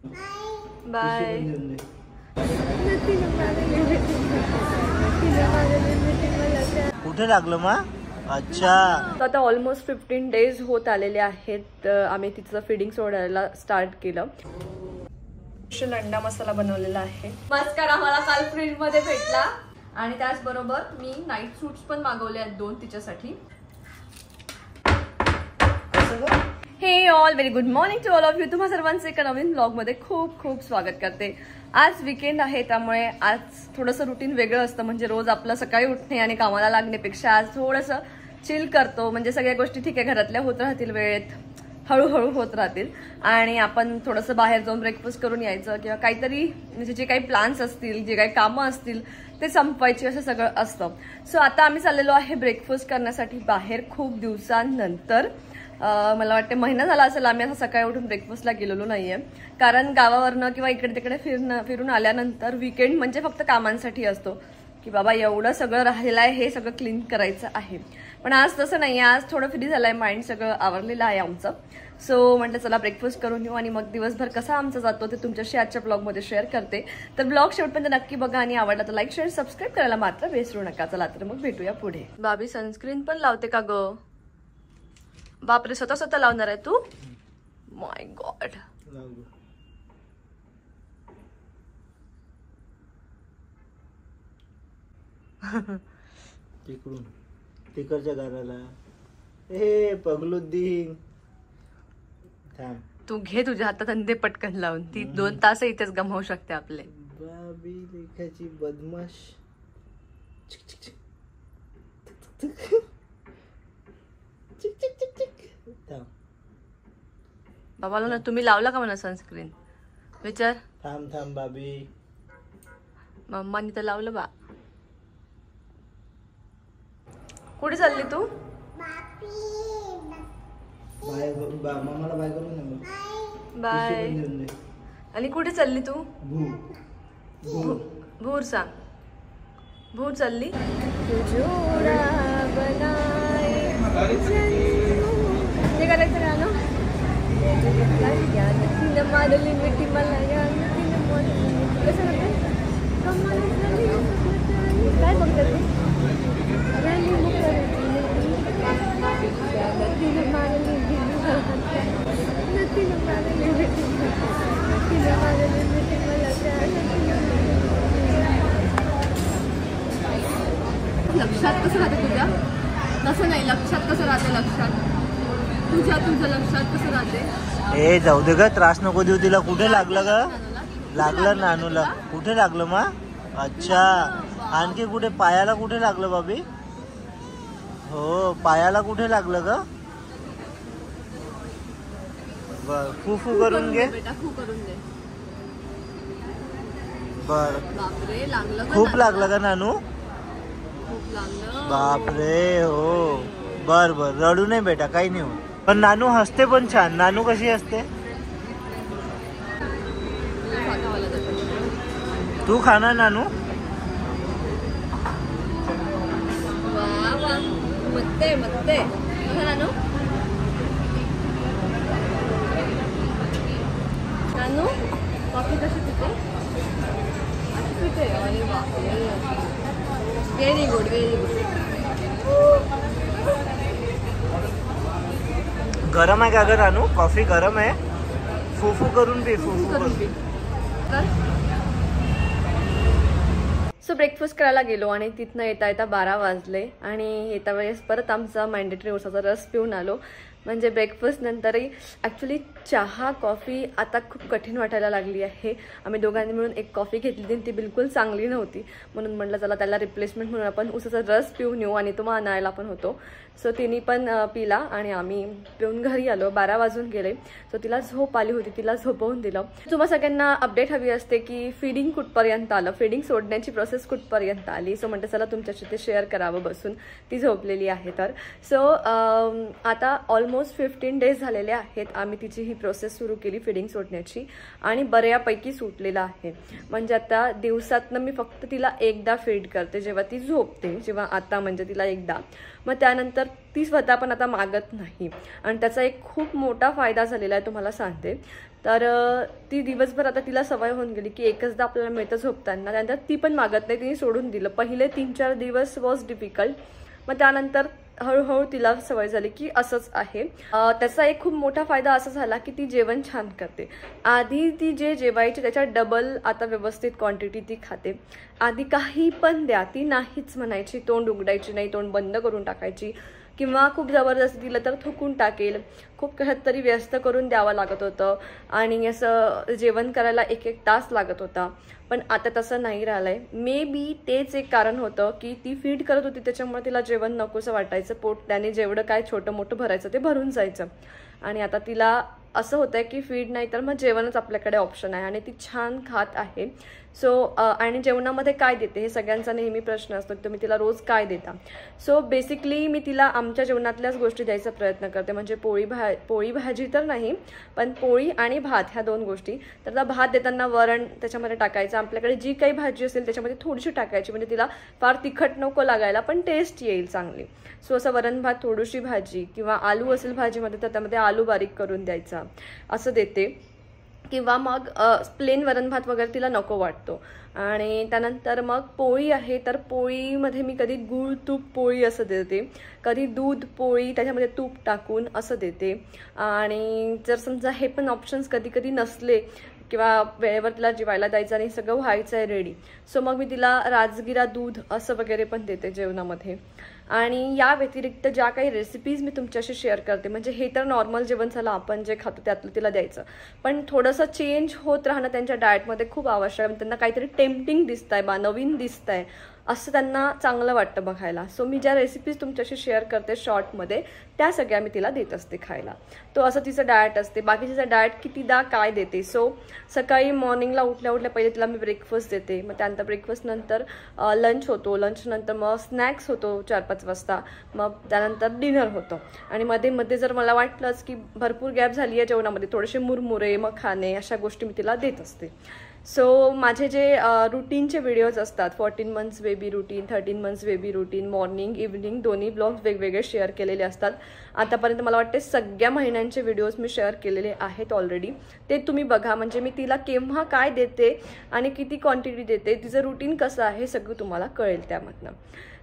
Bye. कुठे लागलं मा? अच्छा, आता ऑलमोस्ट 15 डेज होत आलेले आहेत आम्ही तिचं फिडिंग सोडायला स्टार्ट केलं। अंडा मसाला बनवलेला आहे। मस्कारा मला काल फ्रीज मध्ये भेटला आणि त्याचबरोबर मी नाईट सूट्स पण मागवले आहेत 2 तिच्यासाठी। Hey all very good morning to all of you. तुम्हा सर्वांचे एका नवीन ब्लॉग मध्ये खूप खूप स्वागत करते। आज वीकेंड आहे त्यामुळे आज थोडंसं रुटीन वेगळं असतं। म्हणजे रोज आपलं सकाळी उठणे आणि कामाला लागण्यापेक्षा आज थोडंसं चिल करतो। म्हणजे सगळ्या गोष्टी ठीक आहे घरातल्या होत राहतील, वेळेत हळूहळू होत राहतील आणि आपण थोडंसं बाहेर जाऊन ब्रेकफास्ट करून यायचं किंवा काहीतरी म्हणजे जे काही प्लॅन्स असतील, जे काही कामं असतील ते संपवायची असं सगळं असतं। सो आता आम्ही चाललेलो आहे ब्रेकफास्ट करण्यासाठी बाहेर खूप दिवसांनंतर। मला वाटतं महिना झाला असेल आम्ही असं सकाळी उठून ब्रेकफास्टला गेलेलो नाहीये। कारण गावावरनं किंवा इकडे तिकडे फिरून आल्यानंतर वीकेंड म्हणजे फक्त कामांसाठी असतो की बाबा एवढं सगळं राहिलं आहे, हे सगळं क्लीन करायचं आहे। पण आज तसं नाही, आज थोडं फ्री झालंय, माइंड सगळं आवरलेलं आहे आमचं। सो म्हटलं चला ब्रेकफास्ट करून येऊ आणि मग दिवसभर कसा आमचा जातो ते तुमच्याशी आजच्या ब्लॉगमध्ये शेअर करते। तर ब्लॉग शेवटपर्यंत नक्की बघा आणि आवडला तर लाईक शेअर सबस्क्राईब करायला मात्र विसरू नका। चला तर मग भेटूया पुढे। बाबी सनस्क्रीन पण लावते का ग? बापरे, स्वतः लावणार आहे तू? माय गॉड। तिकडून तिकडच्या घराला ए पगलुद्दीन थांब, तू घे तुझ्या हातात आणि दे पटकन लावून। ती 2 तास इथेच गमावू शकते आपले। बाबी लेखाची बदमाश। बाबाला ना तुम्ही लावला का म्हणा सनस्क्रीन? विचार। थांब थांब बाबी, मम्मानी तर लावलं बा। कुठे चालली तू? मम्माला बाय करून दे। बाय। आणि कुठे चालली तू? भूर सांग, भूर चालली। ते करायचं गाणं मारली मिठी मला कसं काय बघतात ते? लक्षात कसं राहते तुझ्या? तसं नाही, लक्षात कसं राहते? लक्षात तुझ्या लक्षात कसं राहते? ए जाऊ दे ग, त्रास नको देऊ तिला। कुठे लागलं ग? लागलं नानूला। कुठे लागलं मा? अच्छा, आणखी कुठे? पायाला कुठे लागलं बाबी? हो पायाला कुठे लागलं ग? बर फू करून घे बेटा, फू करून दे। बर बापरे, लागलं का? खूप लागलं का नानू? खूप लागलं बापरे। हो बर बर, रडू नाही बेटा, काही नाही होत। पण नानू हसते पण छान। नानू कशी हसते? तू खाना नानू। मत्ते मत्ते नानू। नानू कॉफी कशी पिते? पिते। अरे बापरे, व्हेरी गुड व्हेरी गुड। गरम आहे का ग नानू? कॉफी गरम आहे, फुफू करून पी, फुफू करून पी। सो ब्रेकफास्ट करायला गेलो आणि तिथनं येता 12 वाजले आणि येता वेळेस परत आमचा मॅन्डेटरी उसाचा रस पिऊन आलो। म्हणजे ब्रेकफास्ट नंतरही ॲक्च्युली चहा कॉफी आता खूप कठीण वाटायला लागली आहे। आम्ही दोघांनी मिळून एक कॉफी घेतली ती बिलकुल चांगली नव्हती, म्हणून म्हटलं चला त्याला रिप्लेसमेंट म्हणून आपण उसाचा रस पिऊन येऊ आणि तो मग आणायला पण होतो। सो तिने पण पिला आणि आम्ही पिऊन घरी आलो। 12 वाजून गेले। सो तिला झोप आली होती, तिला झोपवून दिलं। तुम्हा सगळ्यांना अपडेट हवी असते की फिडिंग कुठपर्यंत आलं, फिडिंग सोडण्याची प्रोसेस कुठपर्यंत आली। सो म्हटलं चला तुमच्याशी ते शेअर करावं बसून। ती झोपलेली आहे तर। सो आता ऑलमोस्ट 15 डेज झालेले आहेत आम्ही तिची ही प्रोसेस सुरू केली फिडिंग सोडण्याची आणि बऱ्यापैकी सुटलेला आहे। म्हणजे आता दिवसातनं मी फक्त तिला एकदा फीड करते जेव्हा ती झोपते, जेव्हा आता म्हणजे तिला एकदा। मग त्यानंतर ती स्वतः पण आता मागत नाही आणि त्याचा एक खूप मोठा फायदा झालेला आहे तुम्हाला सांगते. तर ती दिवसभर आता तिला सवय होऊन गेली की एकचदा आपल्याला मिळतं झोपताना, त्यानंतर ती पण मागत नाही, तिने सोडून दिलं. पहिले 3-4 दिवस वॉज डिफिकल्ट, मग त्यानंतर हळूहळू तिला सवय झाली की असंच आहे. त्याचा एक खूप मोठा फायदा असा झाला की ती जेवण छान करते. आधी ती जे जेवायची त्याच्या डबल आता व्यवस्थित क्वांटिटी ती खाते. आधी काही पण द्या ती नाहीच म्हणायची, तोंड उघडायची नाही, तोंड बंद करून टाकायची किंवा खूप जबरदस्ती दिलं तर थुकून टाकेल. खूप कशात तरी व्यस्त करून द्यावं लागत होतं आणि असं जेवण करायला 1-1 तास लागत होता. पण आता तसं नाही राहिलंय. मे बी तेच एक कारण होतं की ती फीड करत होती त्याच्यामुळे तिला जेवण नकोसं वाटायचं. पोट त्याने जेवढं काय छोटं मोठं भरायचं ते भरून जायचं. आणि आता तिला असं होतंय की फीड नाही तर मग जेवणच आपल्याकडे ऑप्शन आहे आणि ती छान खात आहे. सो आणि जेवणामध्ये काय देते हे सगळ्यांचा नेहमी प्रश्न असतो, तुम्ही तिला रोज काय देता. सो बेसिकली मी तिला आमच्या जेवणातल्याच गोष्टी द्यायचा प्रयत्न करते. म्हणजे पोळी भाजी तर नाही, पण पोळी आणि भात ह्या 2 गोष्टी. तर भात देताना वरण त्याच्यामध्ये टाकायचं, आपल्याकडे जी काही भाजी असेल त्याच्यामध्ये थोडीशी टाकायची, म्हणजे तिला फार तिखट नको लागायला पण टेस्ट येईल चांगली. सो असं वरण भात, थोडीशी भाजी किंवा आलू असेल भाजीमध्ये तर त्यामध्ये आलू बारीक करून द्यायचा असं देते. किंवा मग प्लेन वरण भात वगैरे तिला नको वाटतो. आणि त्यानंतर मग पोळी आहे तर पोळीमध्ये मी कधी गूळ तूप पोळी असं देते, कधी दूध पोळी त्याच्यामध्ये तूप टाकून असं देते. आणि जर समजा हे पण ऑप्शन्स कधी कधी नसले किंवा वेळेवर तिला जेवायला द्यायचं आणि सगळं व्हायचं आहे रेडी, सो मग मी तिला राजगिरा दूध असं वगैरे पण देते जेवणामध्ये. आणि या व्यतिरिक्त ज्या काही रेसिपीज मी तुमच्याशी शेअर करते, म्हणजे हे तर नॉर्मल जेवण झालं आपण जे खातो त्यातलं तिला द्यायचं, पण थोडंसं चेंज होत राहणं त्यांच्या डाएटमध्ये खूप आवश्यक आहे. त्यांना काहीतरी टेम्पटिंग दिसतंय बा, नवीन दिसतंय असं त्यांना चांगलं वाटतं बघायला. सो मी ज्या रेसिपीज तुमच्याशी शेअर करते शॉर्टमध्ये त्या सगळ्या मी तिला देत असते खायला. तो असं तिचं डाएट असते. बाकीचं डाएट कितीदा काय देते. सो सकाळी मॉर्निंगला उठल्या पहिले तिला मी ब्रेकफास्ट देते, मग त्यानंतर ब्रेकफास्ट नंतर लंच होतो, लंच नंतर मग स्नॅक्स होतो 4-5 वाजता, मग त्यानंतर डिनर होतं. आणि मध्ये जर मला वाटलंच की भरपूर गॅप झाली आहे जेवणामध्ये, थोडेसे मुरमुरे मग खाणे अशा गोष्टी मी तिला देत असते. सो माझे जे रुटीनचे व्हिडिओज असतात, 14 months baby routine, 13 months baby routine, morning evening दोन्ही ब्लॉग्स वेगवेगळे शेअर केलेले असतात. आतापर्यंत मला वाटते सगळ्या महिन्यांचे व्हिडिओज मी शेअर केलेले आहेत ऑलरेडी. ते तुम्ही बघा, म्हणजे मी तिला केव्हा काय देते आणि किती क्वांटिटी देते, तिचं रुटीन कसं आहे सगळं तुम्हाला कळेल त्यामधनं.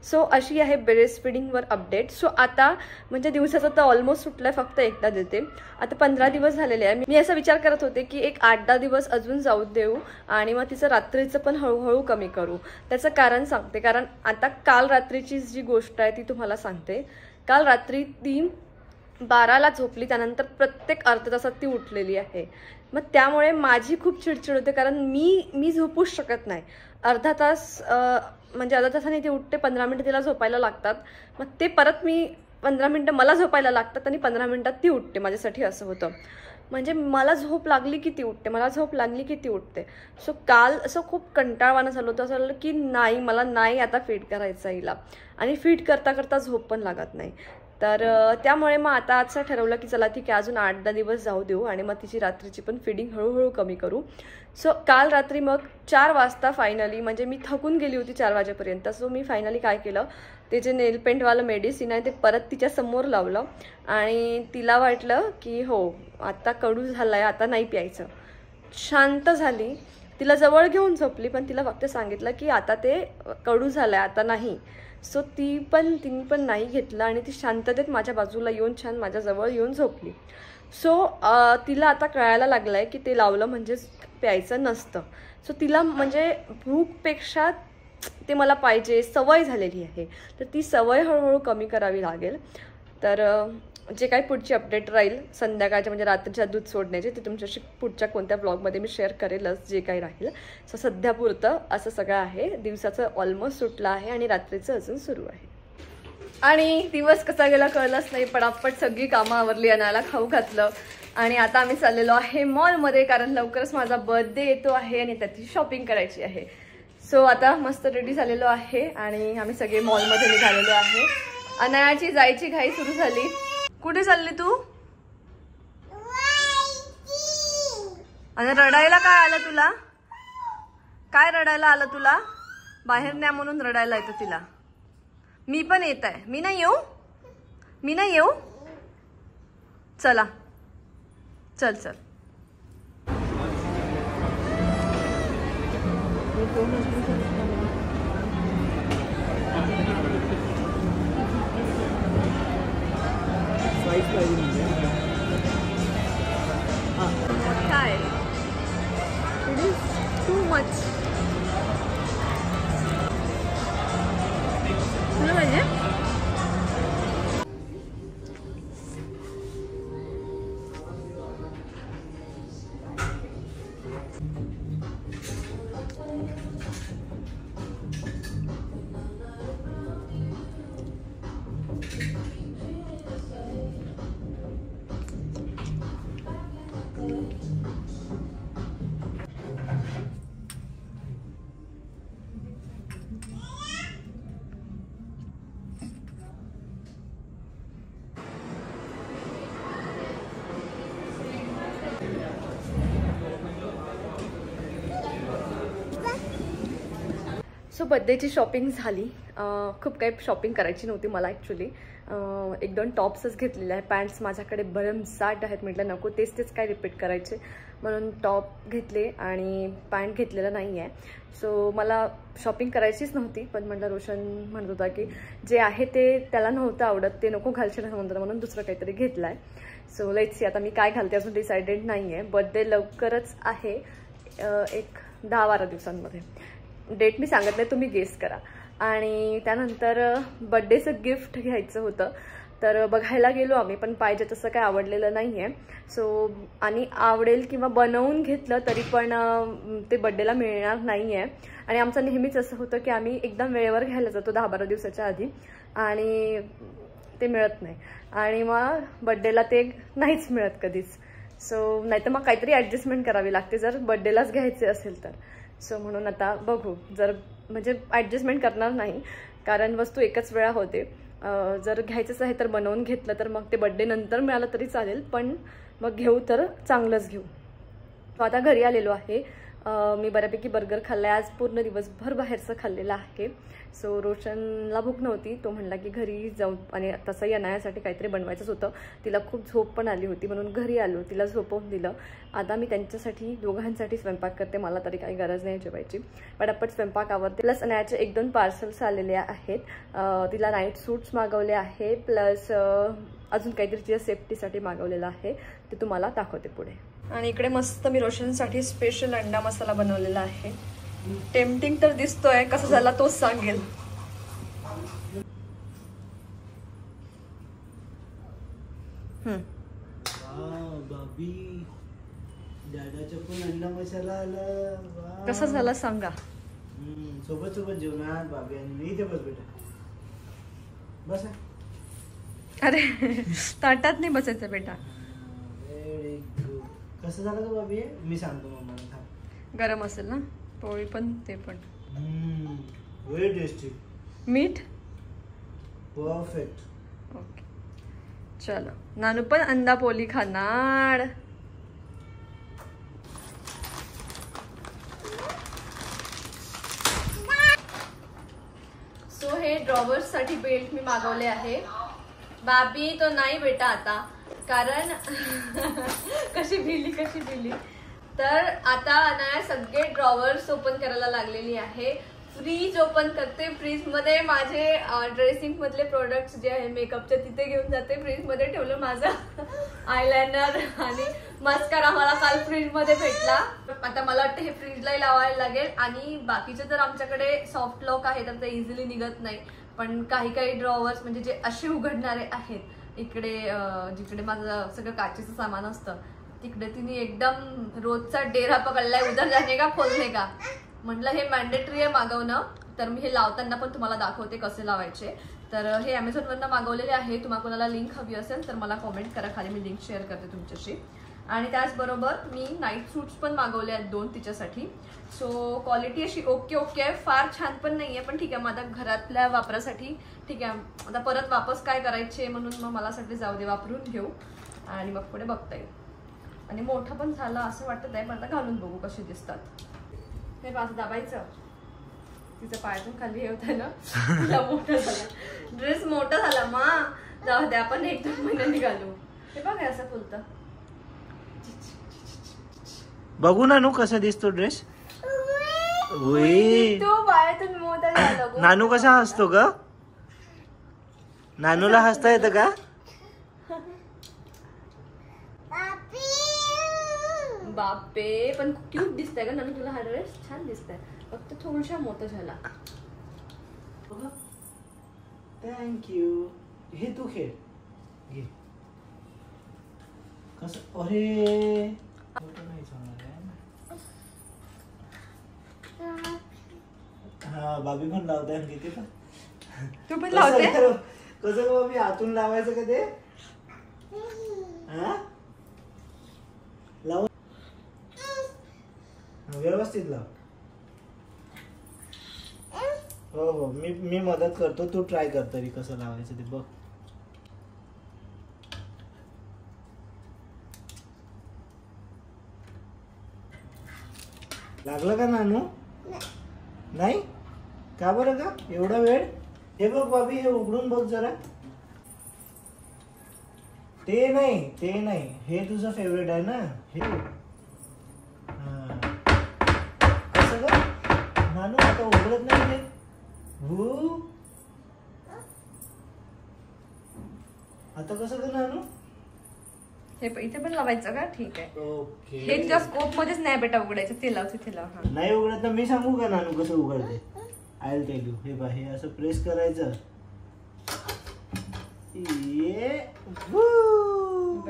सो अशी आहे ब्रेस्ट फीडिंगवर अपडेट. सो आता म्हणजे दिवसाचं तर ऑलमोस्ट सुटलंय, फक्त एकदा देते. आता 15 दिवस झालेले आहे. मी असा विचार करत होते की एक 8-10 दिवस अजून जाऊ देऊ आणि मग तिचं रात्रीचं पण हळूहळू कमी करू. त्याचं कारण सांगते, कारण आता काल रात्रीची जी गोष्ट आहे ती तुम्हाला सांगते. काल रात्री ती 12ला झोपली, त्यानंतर प्रत्येक अर्ध्या तासात ती उठलेली आहे. मग त्यामुळे माझी खूप चिडचिड होते, कारण मी झोपूच शकत नाही. अर्धा तास म्हणजे अर्धा तासाने ती उठते, 15 मिनिटं तिला झोपायला लागतात, मग ते परत मी 15 मिनिटं मला झोपायला लागतात आणि 15 मिनिटात ती उठते. माझ्यासाठी असं होतं, म्हणजे मला झोप लागली की ती उठते, मला झोप लागली की ती उठते. सो काल असं खूप कंटाळवाणं झालं होतं. असं झालं की नाही, मला नाही आता फीड करायचं हिला, आणि फीड करता करता झोप पण लागत नाही. तर त्यामुळे मग आता असं ठरवलं की चला ठीक आहे, अजून 8-10 दिवस जाऊ देऊ आणि मग तिची रात्रीची पण फीडिंग हळूहळू कमी करू. सो काल रात्री मग 4 वाजता फायनली, म्हणजे मी थकून गेली होती 4 वाजेपर्यंत. सो मी फायनली काय केलं, ते जे नेल पेंटवालं मेडिसिन आहे ते परत तिच्या समोर लावलं आणि तिला वाटलं की हो आता कडू झालाय, आता नाही प्यायचं. शांत झाली, तिला जवळ घेऊन झोपली, पण तिला फक्त सांगितलं की आता ते कडू झालंय, आता नाही. सो तिने पण नाही घेतलं आणि ती शांततेत माझ्या बाजूला येऊन छान माझ्याजवळ येऊन झोपली. सो तिला आता कळायला लागलंय की ते लावलं म्हणजे प्यायचं नसतं. सो तिला म्हणजे भूकपेक्षा ते मला पाहिजे सवय झालेली आहे, तर ती सवय हळूहळू कमी करावी लागेल. तर जे काही पुढची अपडेट राहील संध्याकाळच्या म्हणजे रात्रीच्या दूध सोडण्याचे ते तुमच्याशी पुढच्या कोणत्या ब्लॉगमध्ये मी शेअर करेलच जे काही राहील. सो सध्यापुरतं असं सगळं आहे. दिवसाचं ऑलमोस्ट सुटलं आहे आणि रात्रीचं अजून सुरू आहे. आणि दिवस कसा गेला कळलंच नाही. पटापट सगळी कामं आवरली, अनाला खाऊ घातलं आणि आता आम्ही चाललेलो आहे मॉलमध्ये, कारण लवकरच माझा बर्थडे येतो आहे आणि त्याची शॉपिंग करायची आहे. सो आता मस्त रेडी झालेलो आहे आणि आम्ही सगळे मॉलमध्ये निघालेलो आहे. अनायाची जायची घाई सुरू झाली. कुठे चालली तू? आणि रडायला काय आलं तुला? काय रडायला आलं तुला? बाहेर न्या म्हणून रडायला येतं तिला. मी पण येत आहे. मी नाही येऊ, मी नाही येऊ. चला चल चल. काय इट इज टू मच. तुला पाहिजे? सो बर्थडेची शॉपिंग झाली. खूप काही शॉपिंग करायची नव्हती मला ॲक्च्युली. 1-2 टॉप्सच घेतलेले आहे. पॅन्ट्स माझ्याकडे भरमसाठ आहेत. म्हटलं नको तेच काय रिपीट करायचे, म्हणून टॉप घेतले आणि पॅन्ट घेतलेलं नाही आहे. सो मला शॉपिंग करायचीच नव्हती, पण म्हटलं रोशन म्हणत होता की जे आहे ते त्याला नव्हतं आवडत, ते नको घालशील म्हणून दुसरं काहीतरी घेतलं आहे. सो लेट्स सी आता मी काय घालते अजून डिसाइडेड नाही आहे. बर्थडे लवकरच आहे, एक 10-12 दिवसांमध्ये. डेट मी सांगत नाही, तुम्ही गेस करा. आणि त्यानंतर बर्थडेचं गिफ्ट घ्यायचं होतं, तर बघायला गेलो आम्ही, पण पाहिजे तसं काही आवडलेलं नाही आहे. सो आणि आवडेल किंवा बनवून घेतलं तरी पण ते बर्थडेला मिळणार नाही आहे. आणि आमचं नेहमीच असं होतं की आम्ही एकदम वेळेवर घ्यायला जातो 10-12 दिवसाच्या आधी, आणि ते मिळत नाही. आणि मग बर्थडेला ते नाहीच मिळत कधीच. सो नाहीतर मग काहीतरी ॲडजस्टमेंट करावी लागते जर बर्थडेलाच घ्यायचे असेल तर. सो म्हणून आता बघू, जर म्हणजे ॲडजस्टमेंट करणार नाही, कारण वस्तू एकच वेळा होते. जर घ्यायचंच आहे तर बनवून घेतलं तर मग ते बर्थडे नंतर मिळालं तरी चालेल, पण मग घेऊ तर चांगलंच घेऊ. आता घरी आलेलो आहे. मी बऱ्यापैकी बर्गर खाल्ला आहे आज. पूर्ण दिवसभर बाहेरचं खाल्लेलं आहे. सो रोशनला भूक नव्हती, तो म्हणला की घरी जाऊन, आणि तसंही अनायासाठी काहीतरी बनवायचंच होतं. तिला खूप झोप पण आली होती, म्हणून घरी आलो, तिला झोपवून दिलं. आता मी त्यांच्यासाठी दोघांसाठी स्वयंपाक करते, मला तरी काही गरज नाही जेवायची. पटापट स्वयंपाक आवरते. प्लस अनायाचे 1-2 पार्सल्स आलेले आहेत. तिला नाईट सूट्स मागवले आहे, प्लस अजून काहीतरी तिच्या सेफ्टीसाठी मागवलेलं आहे, ते तुम्हाला दाखवते पुढे. आणि इकडे मस्त मी रोशनसाठी स्पेशल अंडा मसाला बनवलेला आहे. टेम्पटिंग तर दिसतोय, कसा झाला तोच सांगेल. कसा झाला सांगा. सोबत जेवणार बाबी आणि मी. इथे बस बेटा, बस. अरे ताटात नाही बसायचं बेटा. कसं झालं का बाबी? मी सांगतो मम्माला. गरम असेल ना पोळी पण, ते पण व्हेरी टेस्टी. मीठ परफेक्ट. ओके चलो, नानू पण अंडा पोळी खाणार. सो हे ड्रॉवर्स साठी बेल्ट मी मागवले आहे. बाबी तो नाही बेटा आता, कारण कशी भिली. तर आता अनाया सगळे ड्रॉवर्स ओपन करायला लागलेली आहे. फ्रीज ओपन करते. फ्रीजमध्ये माझे ड्रेसिंग मधले प्रोडक्ट्स जे आहे मेकअपचे तिथे घेऊन जाते. फ्रीजमध्ये ठेवलं माझं आयलायनर आणि मस्कारा मला काल फ्रीजमध्ये भेटला. आता मला वाटतं हे फ्रीजलाही लावायला लागेल. आणि बाकीचे जर आमच्याकडे सॉफ्ट लॉक आहे तर ते इझिली निघत नाही, पण काही ड्रॉवर्स म्हणजे जे असे उघडणारे आहेत, इकडे जिकडे माझं सगळं काचेचं सामान असतं तिकडे तिने एकदम रोजचा डेरा पकडलाय, उधर जाणे का खोलणे का. म्हटलं हे मॅन्डेटरी आहे मागवणं, तर मी हे लावताना पण तुम्हाला दाखवते कसे लावायचे. तर हे अमेझॉनवरनं मागवलेले आहे. तुम्हाला कोणाला लिंक हवी असेल तर मला कॉमेंट करा खाली, मी लिंक शेअर करते तुमच्याशी. आणि त्याचबरोबर मी नाईट सूट्स पण मागवले आहेत 2 तिच्यासाठी. सो क्वालिटी अशी ओके आहे, फार छान पण नाही आहे, पण ठीक आहे. माझ्या घरातल्या वापरासाठी ठीक आहे. आता परत वापस काय करायचे म्हणून मग मला साठी जाऊ दे, वापरून घेऊ आणि मग पुढे बघता येईल. आणि मोठं पण झालं असं वाटत आहे, पण आता घालून बघू कसे दिसतात. हे पास दाबायचं. तिचा पायातून खाली हे होता ना, तिला मोठा झाला ड्रेस, मोठा झाला मा. जाऊ द्या, आपण 1-2 महिन्यांनी घालू. हे बघ असं फुलतं. बघू नानू कसा दिसतो ड्रेस. तो पायातून मोठा झाला. नानू कसा हसतो ग? नानूला हसता येतं का? बापे, पण क्यूट दिसतंय का नानू तुला हा ड्रेस? छान दिसतंय, फक्त थोडसा मोठा झाला. थँक्यू. हे तू खेळ घे. कसं? अरे हा, बाबी पण लावताय किती पण. तू पण लावते? कसं बाबी हातून लावायचं का ते? लाव व्यवस्थित लाव. हो हो, मी मदत करतो, तू ट्राय कर तरी कसं लावायचं ते बघ. लागलं का नानू? नाही का बरं का एवढा वेळ? हे बघ बाबी, हे उघडून बघ जरा. ते नाही, हे तुझं फेवरेट आहे ना हे. कसं ग नानू, आता उघडत नाही ते. आता कसं ग नानू? हे इथे पण लावायचं का? ठीक आहे. ओके. हे तुझ्या स्कोप मध्येच नाही बेटा उघडायचं, ते लाव तिथे लाव. हा, नाही उघडत तर मी सांगू का नानू कसं उघडते? I will tell you. हे बघ, हे असं प्रेस करायचं.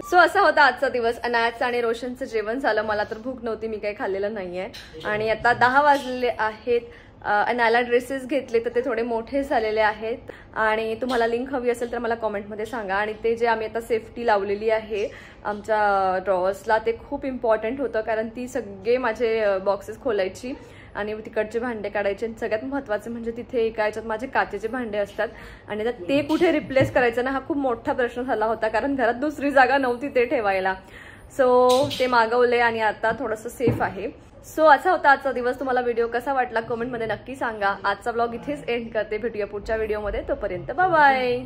सो असा होता आजचा दिवस. अनायाचं आणि रोशनचं जेवण झालं. मला तर भूक नव्हती, मी काही खाल्लेलं नाहीये. आणि आता 10 वाजलेले आहेत. अनायाला ड्रेसेस घेतले तर ते थोडे मोठे झालेले आहेत. आणि तुम्हाला लिंक हवी असेल तर मला कॉमेंटमध्ये सांगा. आणि ते जे आम्ही आता सेफ्टी लावलेली आहे आमच्या ड्रॉवर्सला, ते खूप इम्पॉर्टंट होतं, कारण ती सगळे माझे बॉक्सेस खोलायची आणि तिकडचे भांडे काढायचे. सगळ्यात महत्त्वाचं म्हणजे तिथे एका याच्यात माझे काचेचे भांडे असतात आणि ते कुठे रिप्लेस करायचं ना, हा खूप मोठा प्रश्न झाला होता, कारण घरात दुसरी जागा नव्हती ते ठेवायला. सो ते मागवले आणि आता थोडंसं सेफ आहे. सो असा होता आजचा दिवस. तुम्हाला व्हिडिओ कसा वाटला कमेंटमध्ये नक्की सांगा. आजचा ब्लॉग इथेच एंड करते. भेटूया पुढच्या व्हिडिओमध्ये. तोपर्यंत बाय बाय.